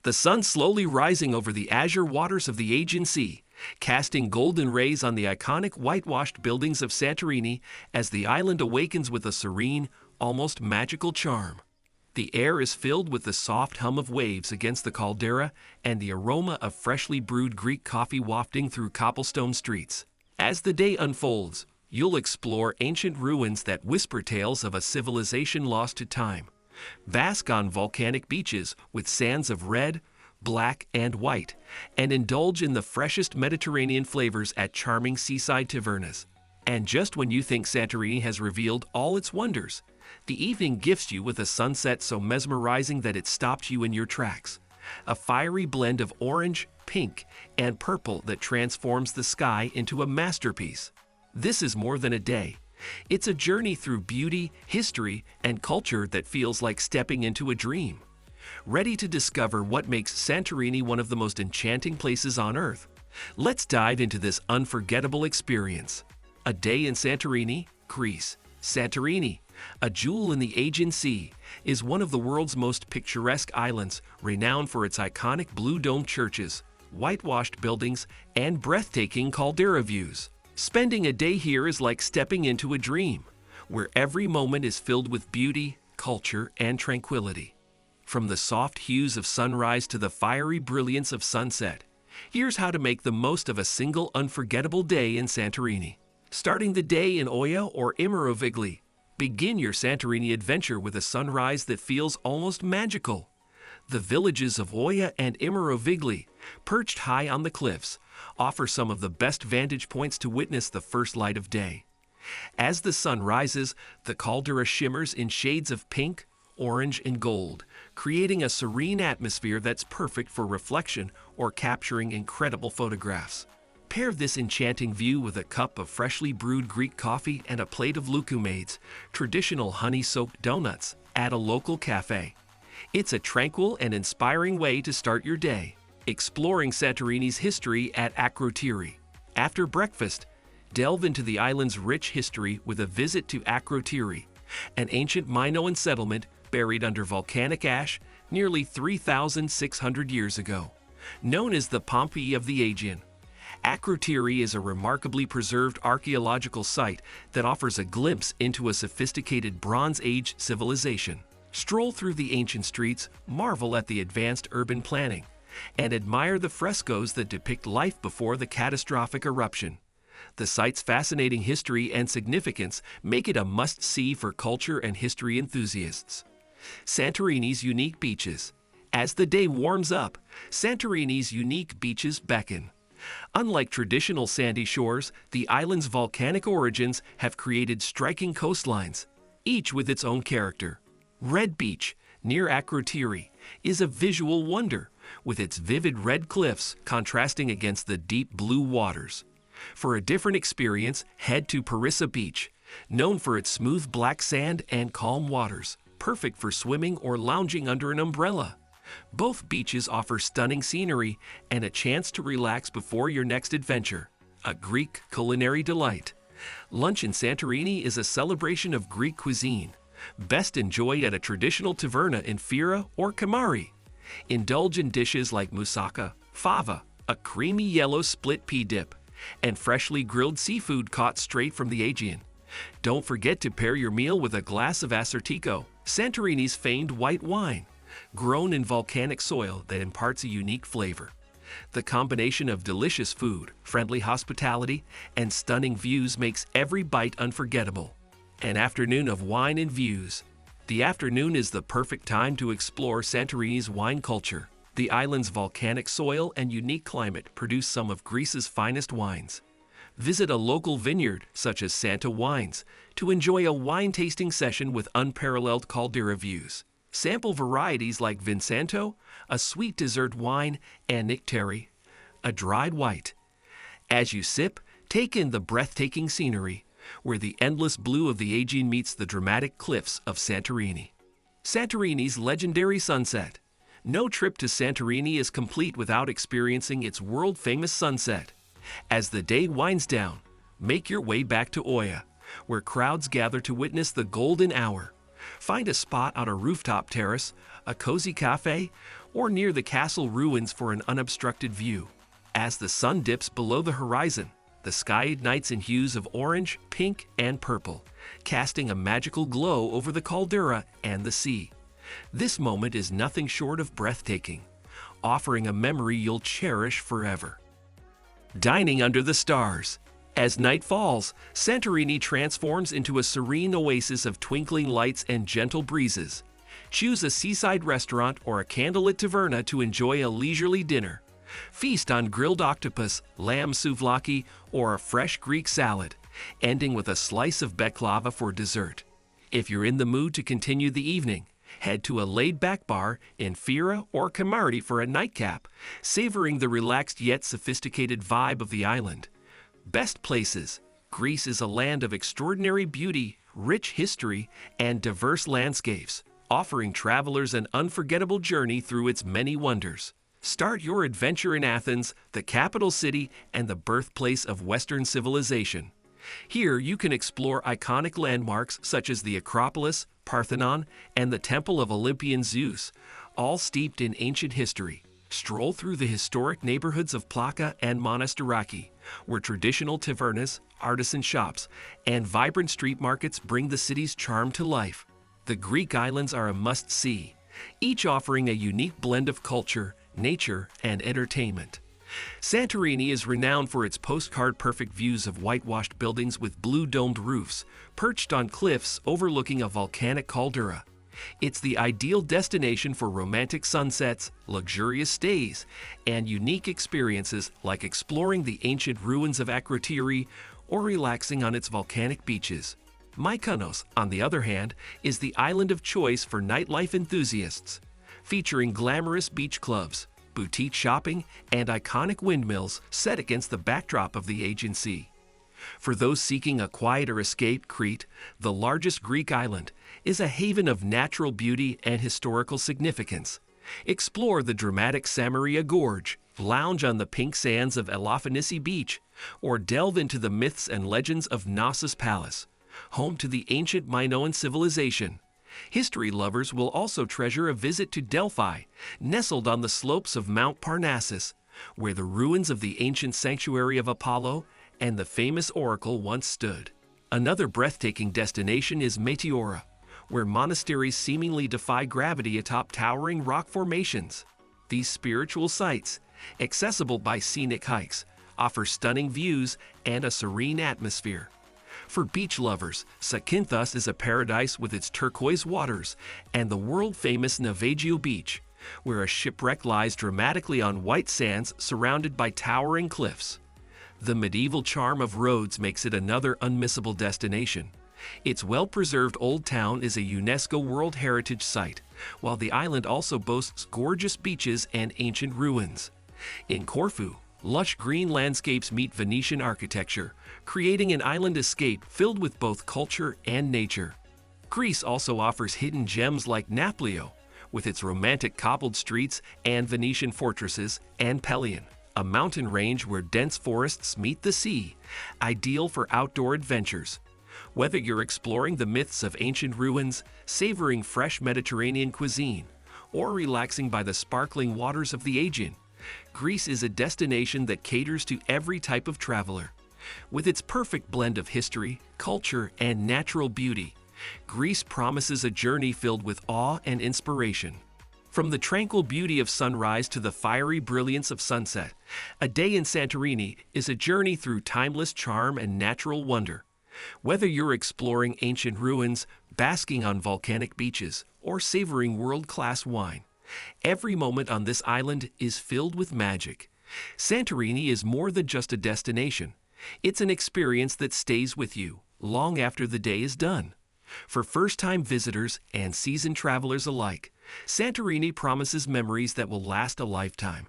The sun slowly rising over the azure waters of the Aegean Sea, casting golden rays on the iconic whitewashed buildings of Santorini as the island awakens with a serene, almost magical charm. The air is filled with the soft hum of waves against the caldera and the aroma of freshly brewed Greek coffee wafting through cobblestone streets. As the day unfolds, you'll explore ancient ruins that whisper tales of a civilization lost to time. Bask on volcanic beaches with sands of red, black, and white, and indulge in the freshest Mediterranean flavors at charming seaside tavernas. And just when you think Santorini has revealed all its wonders, the evening gifts you with a sunset so mesmerizing that it stopped you in your tracks. A fiery blend of orange, pink, and purple that transforms the sky into a masterpiece. This is more than a day. It's a journey through beauty, history, and culture that feels like stepping into a dream. Ready to discover what makes Santorini one of the most enchanting places on Earth? Let's dive into this unforgettable experience. A day in Santorini, Greece. Santorini, a jewel in the Aegean Sea, is one of the world's most picturesque islands, renowned for its iconic blue-domed churches, whitewashed buildings, and breathtaking caldera views. Spending a day here is like stepping into a dream, where every moment is filled with beauty, culture, and tranquility. From the soft hues of sunrise to the fiery brilliance of sunset, here's how to make the most of a single unforgettable day in Santorini. Starting the day in Oia or Imirovigli, begin your Santorini adventure with a sunrise that feels almost magical. The villages of Oia and Imirovigli, perched high on the cliffs, offer some of the best vantage points to witness the first light of day. As the sun rises, the caldera shimmers in shades of pink, orange, and gold, creating a serene atmosphere that's perfect for reflection or capturing incredible photographs. Pair this enchanting view with a cup of freshly brewed Greek coffee and a plate of loukoumades, traditional honey-soaked donuts, at a local cafe. It's a tranquil and inspiring way to start your day. Exploring Santorini's history at Akrotiri. After breakfast, delve into the island's rich history with a visit to Akrotiri, an ancient Minoan settlement buried under volcanic ash nearly 3,600 years ago. Known as the Pompeii of the Aegean, Akrotiri is a remarkably preserved archaeological site that offers a glimpse into a sophisticated Bronze Age civilization. Stroll through the ancient streets, marvel at the advanced urban planning, and admire the frescoes that depict life before the catastrophic eruption. The site's fascinating history and significance make it a must-see for culture and history enthusiasts. Santorini's unique beaches. As the day warms up, Santorini's unique beaches beckon. Unlike traditional sandy shores, the island's volcanic origins have created striking coastlines, each with its own character. Red Beach, near Akrotiri, is a visual wonder, with its vivid red cliffs contrasting against the deep blue waters. For a different experience, head to Parissa Beach, known for its smooth black sand and calm waters, perfect for swimming or lounging under an umbrella. Both beaches offer stunning scenery and a chance to relax before your next adventure, a Greek culinary delight. Lunch in Santorini is a celebration of Greek cuisine, best enjoyed at a traditional taverna in Fira or Kamari. Indulge in dishes like moussaka, fava, a creamy yellow split pea dip, and freshly grilled seafood caught straight from the Aegean. Don't forget to pair your meal with a glass of Assortiko, Santorini's famed white wine, grown in volcanic soil that imparts a unique flavor. The combination of delicious food, friendly hospitality, and stunning views makes every bite unforgettable. An afternoon of wine and views. The afternoon is the perfect time to explore Santorini's wine culture. The island's volcanic soil and unique climate produce some of Greece's finest wines. Visit a local vineyard, such as Santa Wines, to enjoy a wine tasting session with unparalleled caldera views. Sample varieties like Vinsanto, a sweet dessert wine, and Nectari, a dried white. As you sip, take in the breathtaking scenery, where the endless blue of the Aegean meets the dramatic cliffs of Santorini. Santorini's legendary sunset. No trip to Santorini is complete without experiencing its world-famous sunset. As the day winds down, make your way back to Oia, where crowds gather to witness the golden hour. Find a spot on a rooftop terrace, a cozy cafe, or near the castle ruins for an unobstructed view. As the sun dips below the horizon, the sky ignites in hues of orange, pink, and purple, casting a magical glow over the caldera and the sea. This moment is nothing short of breathtaking, offering a memory you'll cherish forever. Dining under the stars. As night falls, Santorini transforms into a serene oasis of twinkling lights and gentle breezes. Choose a seaside restaurant or a candlelit taverna to enjoy a leisurely dinner. Feast on grilled octopus, lamb souvlaki, or a fresh Greek salad, ending with a slice of baklava for dessert. If you're in the mood to continue the evening, head to a laid-back bar in Fira or Kamarti for a nightcap, savoring the relaxed yet sophisticated vibe of the island. Best places. Greece is a land of extraordinary beauty, rich history, and diverse landscapes, offering travelers an unforgettable journey through its many wonders. Start your adventure in Athens, the capital city and the birthplace of Western civilization. Here you can explore iconic landmarks such as the Acropolis, Parthenon, and the Temple of Olympian Zeus, all steeped in ancient history. Stroll through the historic neighborhoods of Plaka and Monastiraki, where traditional tavernas, artisan shops, and vibrant street markets bring the city's charm to life. The Greek islands are a must-see, each offering a unique blend of culture, nature, and entertainment. Santorini is renowned for its postcard-perfect views of whitewashed buildings with blue-domed roofs, perched on cliffs overlooking a volcanic caldera. It's the ideal destination for romantic sunsets, luxurious stays, and unique experiences like exploring the ancient ruins of Akrotiri or relaxing on its volcanic beaches. Mykonos, on the other hand, is the island of choice for nightlife enthusiasts, featuring glamorous beach clubs, boutique shopping, and iconic windmills set against the backdrop of the Aegean Sea. For those seeking a quieter escape, Crete, the largest Greek island, is a haven of natural beauty and historical significance. Explore the dramatic Samaria Gorge, lounge on the pink sands of Elafhanisi Beach, or delve into the myths and legends of Knossos Palace, home to the ancient Minoan civilization. History lovers will also treasure a visit to Delphi, nestled on the slopes of Mount Parnassus, where the ruins of the ancient sanctuary of Apollo and the famous oracle once stood. Another breathtaking destination is Meteora, where monasteries seemingly defy gravity atop towering rock formations. These spiritual sites, accessible by scenic hikes, offer stunning views and a serene atmosphere. For beach lovers, Zakynthos is a paradise with its turquoise waters and the world-famous Navajo Beach, where a shipwreck lies dramatically on white sands surrounded by towering cliffs. The medieval charm of Rhodes makes it another unmissable destination. Its well-preserved old town is a UNESCO World Heritage Site, while the island also boasts gorgeous beaches and ancient ruins. In Corfu, lush green landscapes meet Venetian architecture, creating an island escape filled with both culture and nature. Greece also offers hidden gems like Naplio, with its romantic cobbled streets and Venetian fortresses, and Pelion, a mountain range where dense forests meet the sea, ideal for outdoor adventures. Whether you're exploring the myths of ancient ruins, savoring fresh Mediterranean cuisine, or relaxing by the sparkling waters of the Aegean, Greece is a destination that caters to every type of traveler. With its perfect blend of history, culture, and natural beauty, Greece promises a journey filled with awe and inspiration. From the tranquil beauty of sunrise to the fiery brilliance of sunset, a day in Santorini is a journey through timeless charm and natural wonder. Whether you're exploring ancient ruins, basking on volcanic beaches, or savoring world-class wine, every moment on this island is filled with magic. Santorini is more than just a destination. It's an experience that stays with you long after the day is done. For first-time visitors and seasoned travelers alike, Santorini promises memories that will last a lifetime.